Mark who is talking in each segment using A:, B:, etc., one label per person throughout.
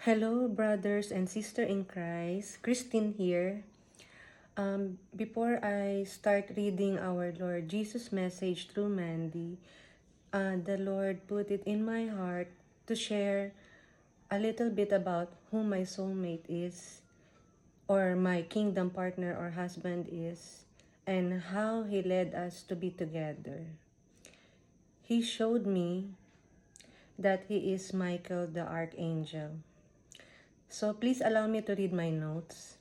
A: Hello, brothers and sisters in Christ. Christine here. Before I start reading our Lord Jesus' message through Mandy, the Lord put it in my heart to share a little bit about who my soulmate is, or my kingdom partner or husband is, and how He led us to be together. He showed me that He is Michael the Archangel. So please allow me to read my notes.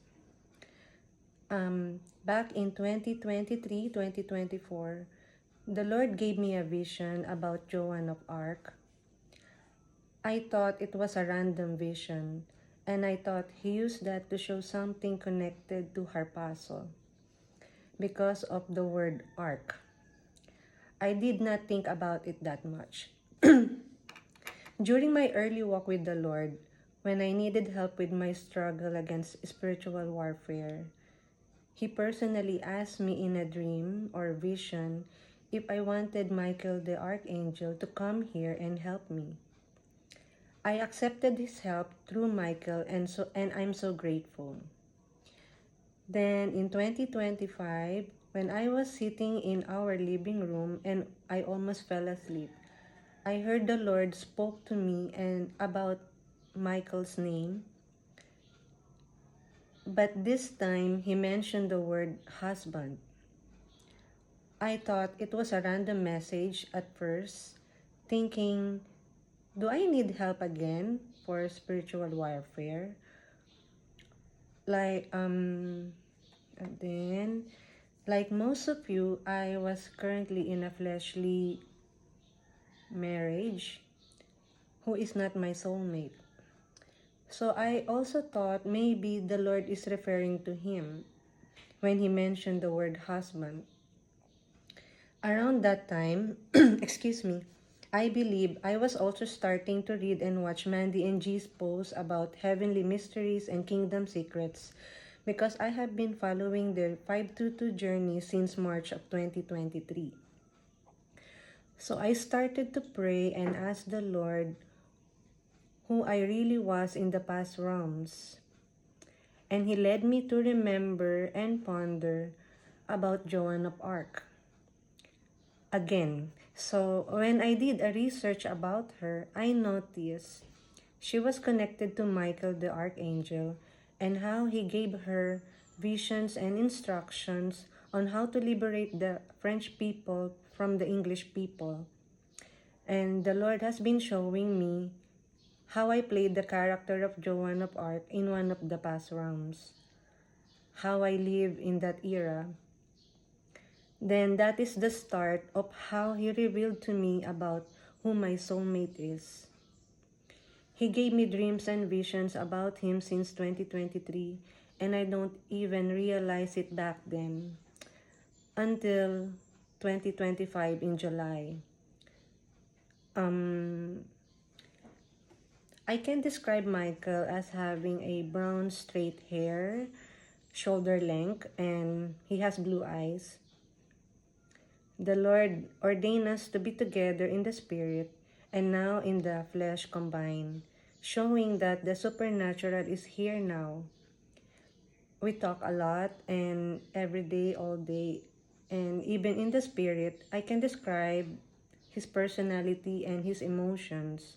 A: Back in 2023, 2024, the Lord gave me a vision about Joan of Arc. I thought it was a random vision, and I thought He used that to show something connected to Harpazo because of the word ark. I did not think about it that much. During my early walk with the Lord, when I needed help with my struggle against spiritual warfare, He personally asked me in a dream or vision if I wanted Michael the Archangel to come here and help me. I accepted his help through Michael, and I'm so grateful. Then in 2025, when I was sitting in our living room and I almost fell asleep, I heard the Lord spoke to me and about Michael's name. But this time, He mentioned the word husband. I thought it was a random message at first, thinking, do I need help again for spiritual warfare? Like, and then, like most of you, I was currently in a fleshly marriage who is not my soulmate. So I also thought maybe the Lord is referring to him when He mentioned the word husband. Around that time, excuse me, I believe I was also starting to read and watch Mandy and G's posts about heavenly mysteries and kingdom secrets because I have been following their 522 journey since March of 2023. So I started to pray and ask the Lord who I really was in the past realms. And He led me to remember and ponder about Joan of Arc. Again, so when I did a research about her, I noticed she was connected to Michael the Archangel and how he gave her visions and instructions on how to liberate the French people from the English people. And the Lord has been showing me how I played the character of Joan of Arc in one of the past rounds, how I live in that era. Then that is the start of how He revealed to me about who my soulmate is. He gave me dreams and visions about him since 2023, and I don't even realize it back then until 2025 in July. I can describe Michael as having a brown straight hair, shoulder length, and he has blue eyes. The Lord ordained us to be together in the Spirit and now in the flesh combined, showing that the supernatural is here now. We talk a lot and every day, all day, and even in the Spirit, I can describe his personality and his emotions.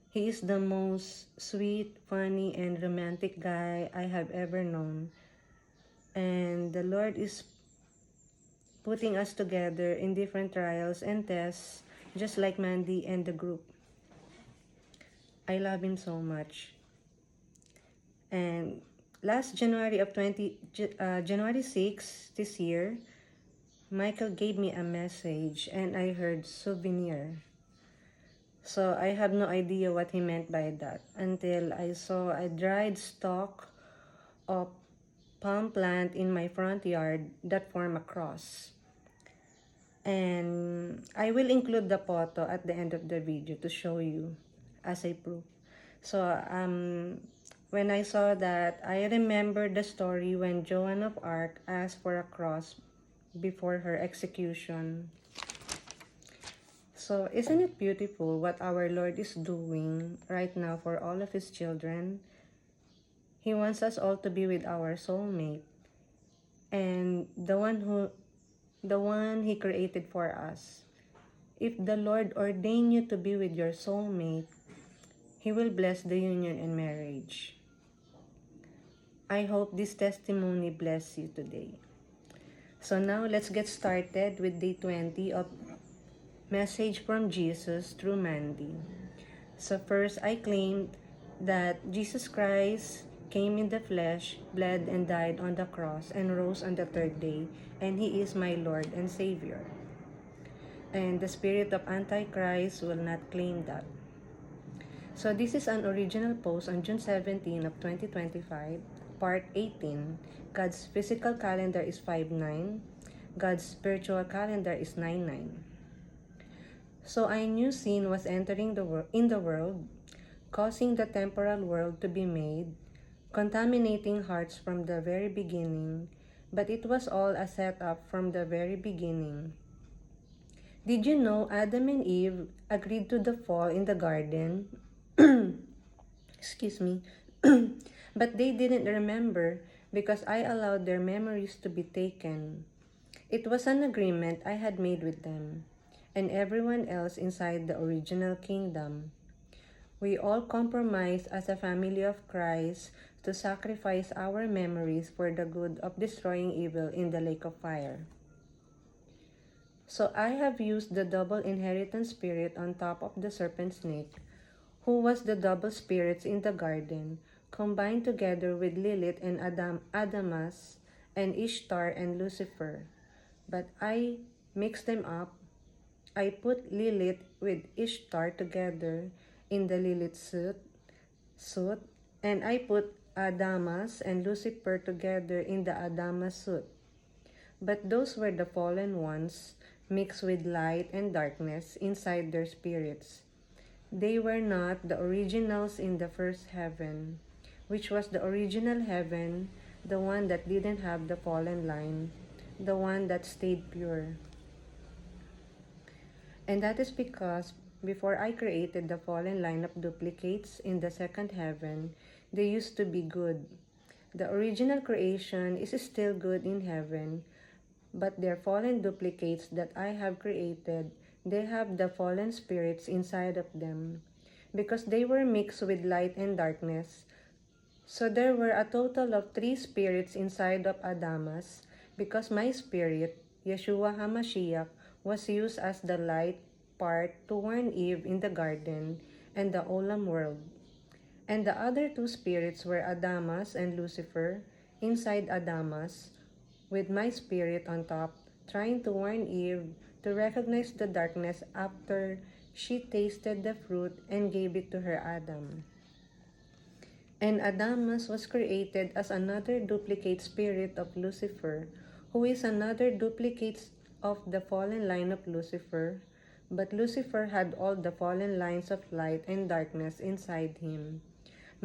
A: He is the most sweet, funny, and romantic guy I have ever known. And the Lord is putting us together in different trials and tests, just like Mandy and the group. I love him so much. And last January of January 6 this year, Michael gave me a message and I heard souvenir. So I have no idea what he meant by that until I saw a dried stalk of palm plant in my front yard that form a cross. And I will include the photo at the end of the video to show you as a proof. So when I saw that, I remembered the story when Joan of Arc asked for a cross before her execution. So, isn't it beautiful what our Lord is doing right now for all of His children? He wants us all to be with our soulmate and the one He created for us. If the Lord ordained you to be with your soulmate, He will bless the union and marriage. I hope this testimony bless you today. So now let's get started with day 20 of Message from Jesus through Mandy. So first, I claimed that Jesus Christ came in the flesh, bled and died on the cross, and rose on the third day, and He is my Lord and Savior. And the spirit of Antichrist will not claim that. So this is an original post on June 17 of 2025, part 18. God's physical calendar is 5/9. God's spiritual calendar is 9/9. So I knew sin was entering in the world, causing the temporal world to be made, contaminating hearts from the very beginning, but it was all a setup from the very beginning. Did you know Adam and Eve agreed to the fall in the garden? Excuse me. But they didn't remember because I allowed their memories to be taken. It was an agreement I had made with them and everyone else inside the original kingdom. We all compromised as a family of Christ to sacrifice our memories for the good of destroying evil in the lake of fire. So I have used the double inheritance spirit on top of the serpent snake, who was the double spirits in the garden, combined together with Lilith and Adamas and Ishtar and Lucifer. But I mixed them up. I put Lilith with Ishtar together in the Lilith suit, and I put Adamas and Lucifer together in the Adamas suit. But those were the fallen ones, mixed with light and darkness inside their spirits. They were not the originals in the first heaven, which was the original heaven, the one that didn't have the fallen line, the one that stayed pure. And that is because before I created the fallen line of duplicates in the second heaven, they used to be good. The original creation is still good in heaven, but their fallen duplicates that I have created, they have the fallen spirits inside of them, because they were mixed with light and darkness. So there were a total of 3 spirits inside of Adamas, because my spirit, Yeshua HaMashiach, was used as the light part to warn Eve in the garden and the Olam world. And the other 2 spirits were Adamas and Lucifer inside Adamas, with my spirit on top, trying to warn Eve to recognize the darkness after she tasted the fruit and gave it to her Adam. And Adamas was created as another duplicate spirit of Lucifer, who is another duplicate of the fallen line of Lucifer, but Lucifer had all the fallen lines of light and darkness inside him,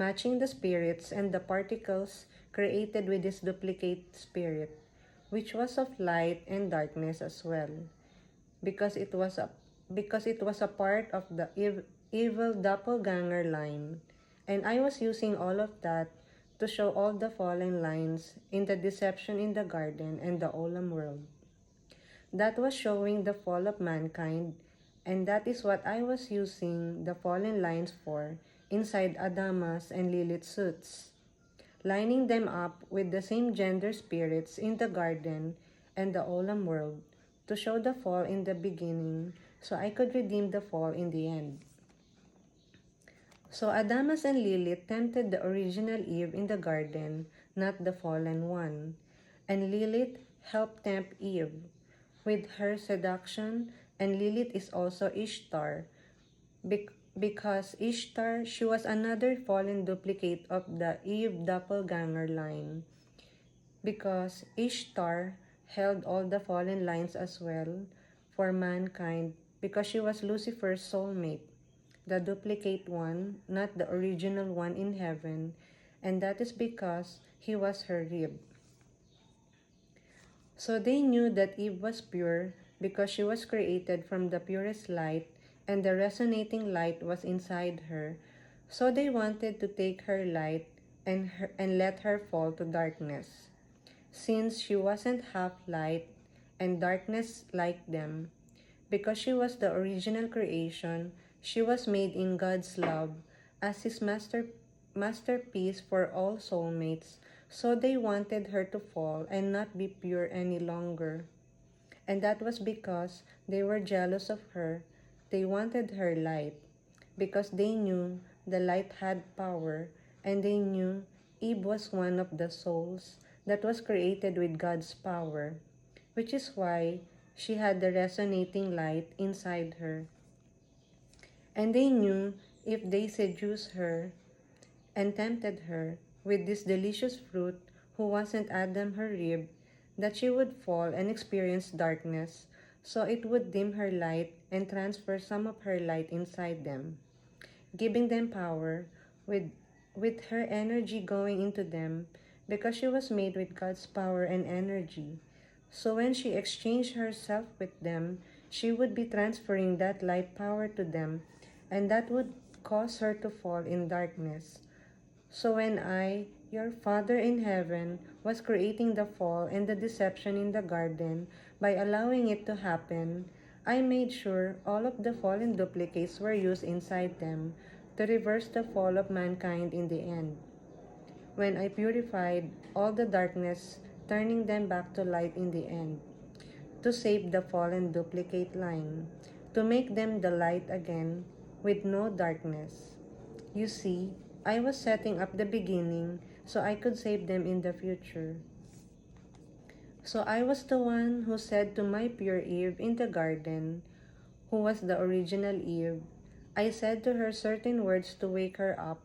A: matching the spirits and the particles created with his duplicate spirit, which was of light and darkness as well, because it was a part of the evil doppelganger line. And I was using all of that to show all the fallen lines in the deception in the garden and the Olam world. That was showing the fall of mankind, and that is what I was using the fallen lines for inside Adamas and Lilith suits, lining them up with the same gender spirits in the garden and the Olam world to show the fall in the beginning so I could redeem the fall in the end. So Adamas and Lilith tempted the original Eve in the garden, not the fallen one. And Lilith helped tempt Eve with her seduction, and Lilith is also Ishtar, because Ishtar, she was another fallen duplicate of the Eve doppelganger line. Because Ishtar held all the fallen lines as well for mankind, because she was Lucifer's soulmate, the duplicate one, not the original one in heaven, and that is because he was her rib. So they knew that Eve was pure, because she was created from the purest light and the resonating light was inside her. So they wanted to take her light and let her fall to darkness. Since she wasn't half light and darkness like them, because she was the original creation, she was made in God's love as his masterpiece for all soulmates. So they wanted her to fall and not be pure any longer. And that was because they were jealous of her. They wanted her light because they knew the light had power, and they knew Eve was one of the souls that was created with God's power, which is why she had the resonating light inside her. And they knew if they seduced her and tempted her with this delicious fruit, who wasn't Adam her rib, that she would fall and experience darkness, so it would dim her light and transfer some of her light inside them, giving them power with her energy going into them because she was made with God's power and energy. So when she exchanged herself with them, she would be transferring that light power to them, and that would cause her to fall in darkness. So when I, your Father in heaven, was creating the fall and the deception in the garden by allowing it to happen, I made sure all of the fallen duplicates were used inside them to reverse the fall of mankind in the end. When I purified all the darkness, turning them back to light in the end, to save the fallen duplicate line, to make them the light again with no darkness. You see, I was setting up the beginning so I could save them in the future. So I was the one who said to my pure Eve in the garden, who was the original Eve, I said to her certain words to wake her up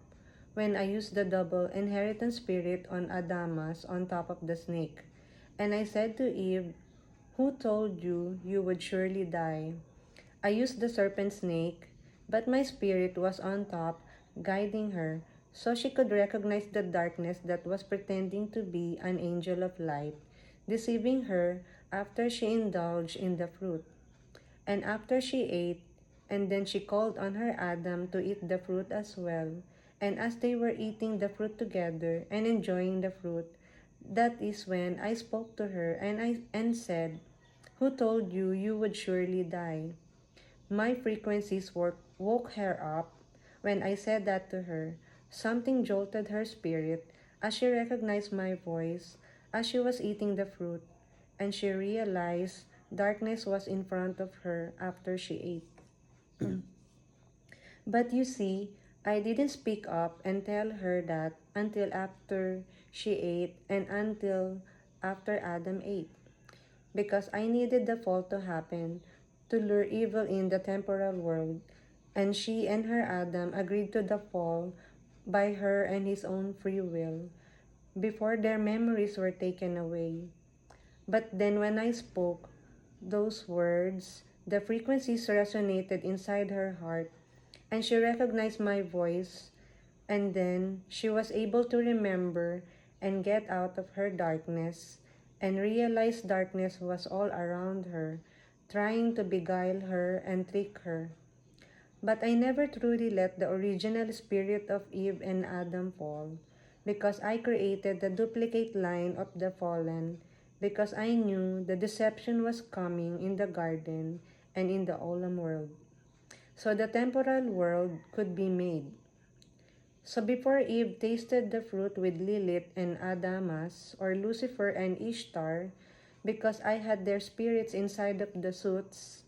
A: when I used the double inheritance spirit on Adamas on top of the snake. And I said to Eve, who told you you would surely die? I used the serpent snake, but my spirit was on top, guiding her, so she could recognize the darkness that was pretending to be an angel of light, deceiving her after she indulged in the fruit. And after she ate, and then she called on her Adam to eat the fruit as well. And as they were eating the fruit together and enjoying the fruit, that is when I spoke to her and said, who told you you would surely die? My frequencies woke her up. When I said that to her, something jolted her spirit as she recognized my voice as she was eating the fruit, and she realized darkness was in front of her after she ate. But you see, I didn't speak up and tell her that until after she ate and until after Adam ate, because I needed the fall to happen to lure evil in the temporal world, and she and her Adam agreed to the fall by her and his own free will before their memories were taken away. But then when I spoke those words, the frequencies resonated inside her heart, and she recognized my voice, and then she was able to remember and get out of her darkness and realize darkness was all around her, trying to beguile her and trick her. But I never truly let the original spirit of Eve and Adam fall, because I created the duplicate line of the fallen, because I knew the deception was coming in the garden and in the Olam world, so the temporal world could be made. So before Eve tasted the fruit with Lilith and Adamas, or Lucifer and Ishtar, because I had their spirits inside of the suits,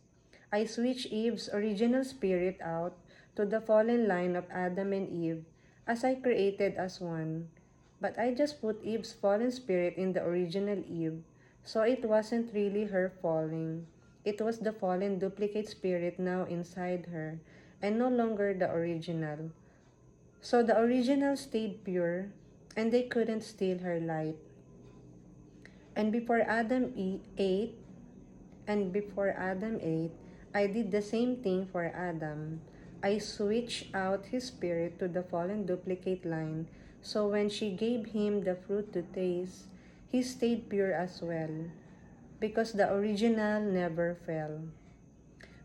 A: I switched Eve's original spirit out to the fallen line of Adam and Eve, as I created as one. But I just put Eve's fallen spirit in the original Eve, so it wasn't really her falling. It was the fallen duplicate spirit now inside her, and no longer the original. So the original stayed pure, and they couldn't steal her light. And before ate, I did the same thing for Adam. I switched out his spirit to the fallen duplicate line, so when she gave him the fruit to taste, he stayed pure as well. because the original never fell.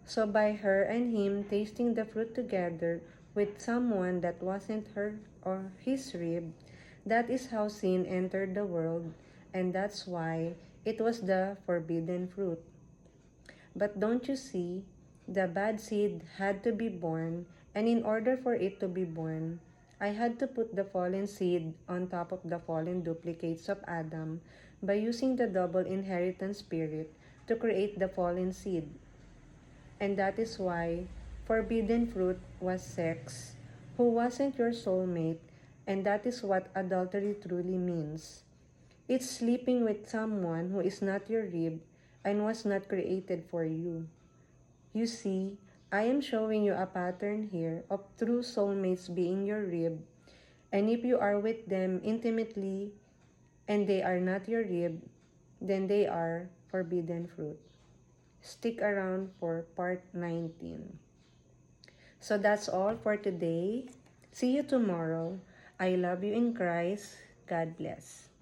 A: So by her and him tasting the fruit together with someone that wasn't her or his rib, that is how sin entered the world, and that's why it was the forbidden fruit. But don't you see, the bad seed had to be born, and in order for it to be born, I had to put the fallen seed on top of the fallen duplicates of Adam by using the double inheritance spirit to create the fallen seed. And that is why forbidden fruit was sex, who wasn't your soulmate, and that is what adultery truly means. It's sleeping with someone who is not your rib and was not created for you. You see, I am showing you a pattern here of true soulmates being your rib, and if you are with them intimately and they are not your rib, then they are forbidden fruit. Stick around for part 19. So that's all for today. See you tomorrow. I love you in Christ. God bless.